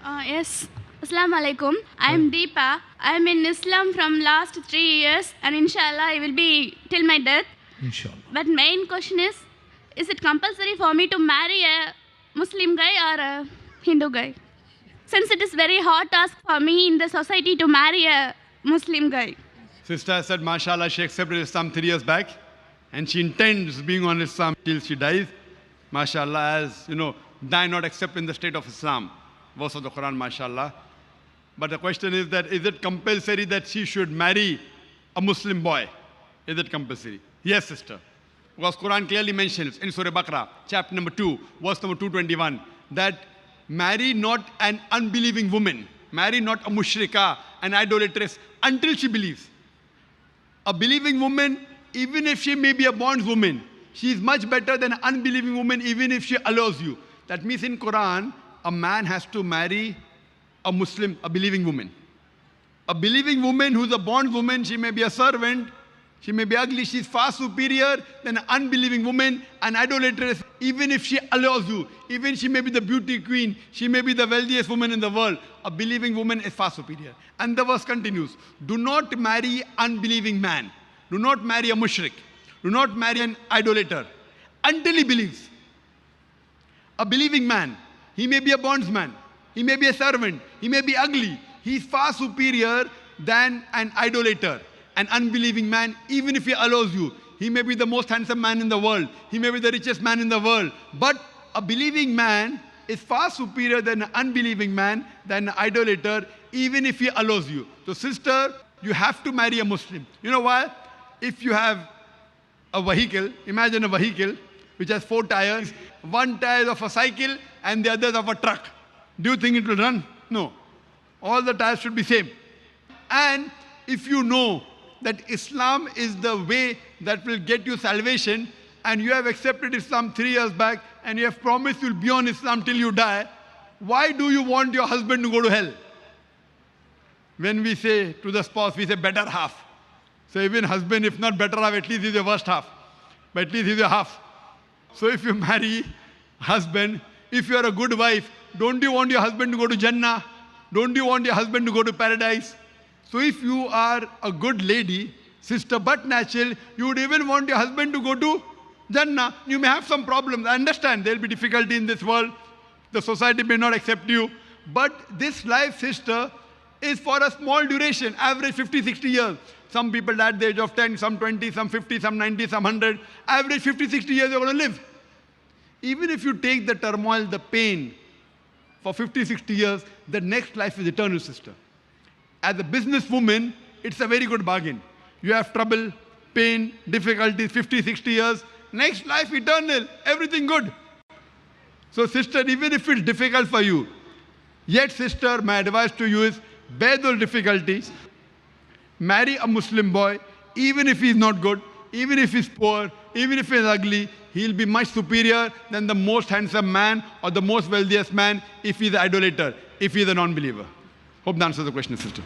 Yes. Assalamu alaikum. I am Deepa. I am in Islam from last 3 years and inshallah I will be till my death. Inshallah. But main question is it compulsory for me to marry a Muslim guy or a Hindu guy? Since it is very hard task for me in the society to marry a Muslim guy. Sister said, mashallah, she accepted Islam 3 years back and she intends being on Islam till she dies. Mashallah, as you know, die not except in the state of Islam. Verse of the Quran, mashallah. But the question is that, is it compulsory that she should marry a Muslim boy? Is it compulsory? Yes, sister. Because Quran clearly mentions in Surah Baqarah, chapter number 2, verse number 221, that marry not an unbelieving woman, marry not a mushrika, an idolatress, until she believes. A believing woman, even if she may be a bondswoman, she is much better than an unbelieving woman, even if she allows you. That means in Quran, a man has to marry a Muslim, a believing woman. A believing woman who's a bondwoman, she may be a servant, she may be ugly, she's far superior than an unbelieving woman, an idolatress, even if she allows you, even she may be the beauty queen, she may be the wealthiest woman in the world, a believing woman is far superior. And the verse continues, do not marry unbelieving man, do not marry a mushrik, do not marry an idolater, until he believes. A believing man, he may be a bondsman, he may be a servant, he may be ugly, he is far superior than an idolater. An unbelieving man, even if he allows you, he may be the most handsome man in the world, he may be the richest man in the world, but a believing man is far superior than an unbelieving man, than an idolater, even if he allows you. So sister, you have to marry a Muslim. You know why? If you have a vehicle, imagine a vehicle which has 4 tires, one tire of a cycle and the other of a truck. Do you think it will run? No. All the tires should be same. And if you know that Islam is the way that will get you salvation, and you have accepted Islam 3 years back, and you have promised you'll be on Islam till you die, why do you want your husband to go to hell? When we say to the spouse, we say better half. So even husband, if not better half, at least he's the worst half. But at least he's a half. So if you marry husband, if you are a good wife, don't you want your husband to go to Jannah? Don't you want your husband to go to paradise? So if you are a good lady, sister, but natural, you would even want your husband to go to Jannah. You may have some problems. I understand there will be difficulty in this world. The society may not accept you. But this life, sister, is for a small duration, average 50, 60 years. Some people die at the age of 10, some 20, some 50, some 90, some 100. Average 50, 60 years you're going to live. Even if you take the turmoil, the pain for 50, 60 years, the next life is eternal, sister. As a businesswoman, it's a very good bargain. You have trouble, pain, difficulties, 50, 60 years. Next life, eternal, everything good. So sister, even if it's difficult for you, yet sister, my advice to you is, bear those difficulties. Marry a Muslim boy, even if he's not good, even if he's poor, even if he's ugly, he'll be much superior than the most handsome man or the most wealthiest man if he's an idolater, if he's a non-believer. Hope that answers the question, sister.